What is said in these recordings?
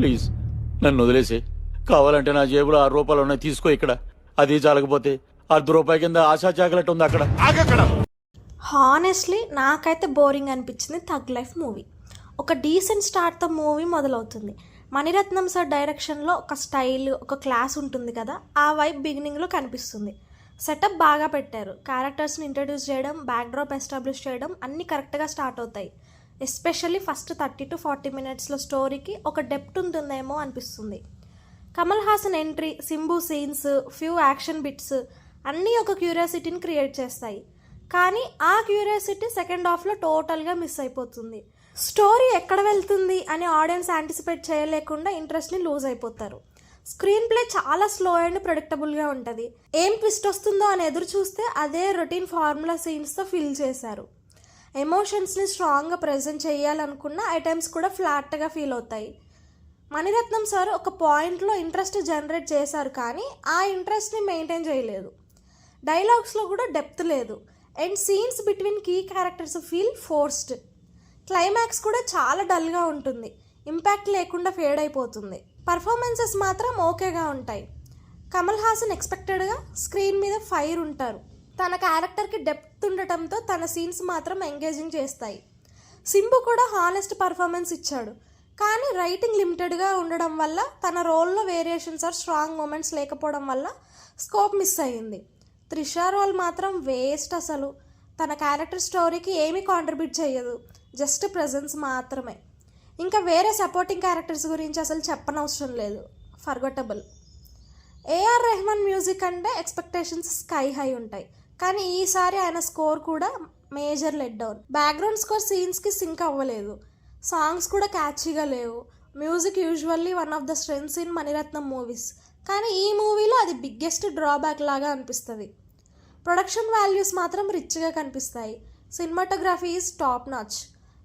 Please నన్ను వదిలేసి, కావాలంటే నా జేబులో 6 రూపాయలు ఉన్నాయి, తీసుకో. ఇక్కడ అది చాలకపోతే ₹1 కింద ఆశా చాకలెట్ ఉంది, అక్కడ ఆగక్కడ. హానెస్ట్లీ నాకైతే బోరింగ్ అనిపించింది థగ్ లైఫ్ మూవీ. ఒక డీసెంట్ స్టార్ట్తో మూవీ మొదలవుతుంది. మణిరత్నం సార్ డైరెక్షన్లో ఒక స్టైల్, ఒక క్లాస్ ఉంటుంది కదా, ఆ వైబ్ బిగినింగ్లో కనిపిస్తుంది. సెటప్ బాగా పెట్టారు. క్యారెక్టర్స్ని ఇంట్రడ్యూస్ చేయడం, బ్యాక్డ్రాప్ ఎస్టాబ్లిష్ చేయడం అన్నీ కరెక్ట్గా స్టార్ట్ అవుతాయి. ఎస్పెషల్లీ ఫస్ట్ 30 to 40 మినిట్స్లో స్టోరీకి ఒక డెప్త్ ఉంటుందేమో అనిపిస్తుంది. Kamal Haasan entry, Simbu scenes, few action bits అన్నీ ఒక క్యూరియాసిటీని క్రియేట్ చేస్తాయి. కానీ ఆ క్యూరియాసిటీ సెకండ్ హాఫ్లో టోటల్గా మిస్ అయిపోతుంది. స్టోరీ ఎక్కడ వెళ్తుంది అని ఆడియన్స్ యాంటిసిపేట్ చేయలేకుండా ఇంట్రెస్ట్ని లూజ్ అయిపోతారు. స్క్రీన్ ప్లే చాలా స్లో అండ్ ప్రెడిక్టబుల్గా ఉంటుంది. ఏం ట్విస్ట్ వస్తుందో అని ఎదురు చూస్తే అదే రొటీన్ ఫార్ములా సీన్స్తో ఫిల్ చేశారు. ఎమోషన్స్ని స్ట్రాంగ్గా ప్రజెంట్ చేయాలనుకున్న ఐటమ్స్ కూడా ఫ్లాట్గా ఫీల్ అవుతాయి. మణిరత్నం సార్ ఒక పాయింట్లో ఇంట్రెస్ట్ జనరేట్ చేశారు, కానీ ఆ ఇంట్రెస్ట్ని మెయింటైన్ చేయలేదు. డైలాగ్స్లో కూడా డెప్త్ లేదు and scenes between key characters feel forced. Climax కూడా చాలా డల్గా ఉంటుంది, ఇంపాక్ట్ లేకుండా ఫేడ్ అయిపోతుంది. పర్ఫార్మెన్సెస్ మాత్రం ఓకేగా ఉంటాయి. కమల్ హాసన్ ఎక్స్పెక్టెడ్గా స్క్రీన్ మీద ఫైర్ ఉంటారు. తన క్యారెక్టర్కి డెప్త్ ఉండటంతో తన సీన్స్ మాత్రం ఎంగేజింగ్ చేస్తాయి. సింబు కూడా హానెస్ట్ పర్ఫార్మెన్స్ ఇచ్చాడు, కానీ రైటింగ్ లిమిటెడ్గా ఉండడం వల్ల, తన రోల్లో వేరియేషన్స్ ఆర్ స్ట్రాంగ్ మూమెంట్స్ లేకపోవడం వల్ల స్కోప్ మిస్ అయ్యింది. త్రిషా రోల్ మాత్రం వేస్ట్. అసలు తన క్యారెక్టర్ స్టోరీకి ఏమీ కాంట్రిబ్యూట్ చేయదు, జస్ట్ ప్రెజెన్స్ మాత్రమే. ఇంకా వేరే సపోర్టింగ్ క్యారెక్టర్స్ గురించి అసలు చెప్పనవసరం లేదు, ఫర్గొటబుల్. ఏఆర్ రెహమాన్ మ్యూజిక్ అంటే ఎక్స్పెక్టేషన్స్ స్కై హై ఉంటాయి, కానీ ఈసారి ఆయన స్కోర్ కూడా major let down. Background score సీన్స్కి సింక్ అవ్వలేదు, సాంగ్స్ కూడా క్యాచీగా లేవు. Music usually one of the strengths in Mani Ratnam movies, కానీ ఈ మూవీలో అది బిగ్గెస్ట్ డ్రాబ్యాక్ లాగా అనిపిస్తుంది. ప్రొడక్షన్ వాల్యూస్ మాత్రం రిచ్గా కనిపిస్తాయి. Cinematography is top notch.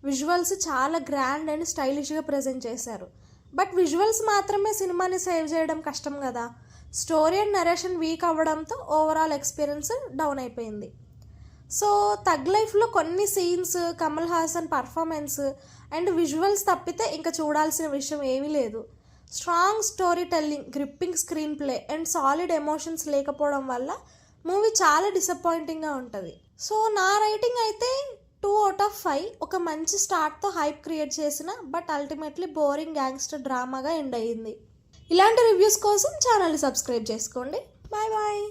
Visuals చాలా గ్రాండ్ అండ్ స్టైలిష్గా ప్రజెంట్ చేశారు. బట్ విజువల్స్ మాత్రమే సినిమాని సేవ్ చేయడం కష్టం కదా. స్టోరీ అండ్ నరేషన్ వీక్ అవ్వడంతో ఓవరాల్ ఎక్స్పీరియన్స్ డౌన్ అయిపోయింది. సో థగ్ లైఫ్లో కొన్ని scenes, Kamal Haasan performance and visuals తప్పితే ఇంకా చూడాల్సిన విషయం ఏమీ లేదు. Strong story telling, gripping screen play and solid emotions లేకపోవడం వల్ల మూవీ చాలా డిసప్పాయింటింగ్గా ఉంటుంది. సో నా రేటింగ్ అయితే 2 out of 5. ఒక మంచి స్టార్ట్తో హైప్ క్రియేట్ చేసిన బట్ అల్టిమేట్లీ బోరింగ్ గ్యాంగ్స్టర్ డ్రామాగా ఎండ్ అయ్యింది. ఇలాంటి రివ్యూస్ కోసం ఛానల్ని సబ్స్క్రైబ్ చేసుకోండి. Bye bye.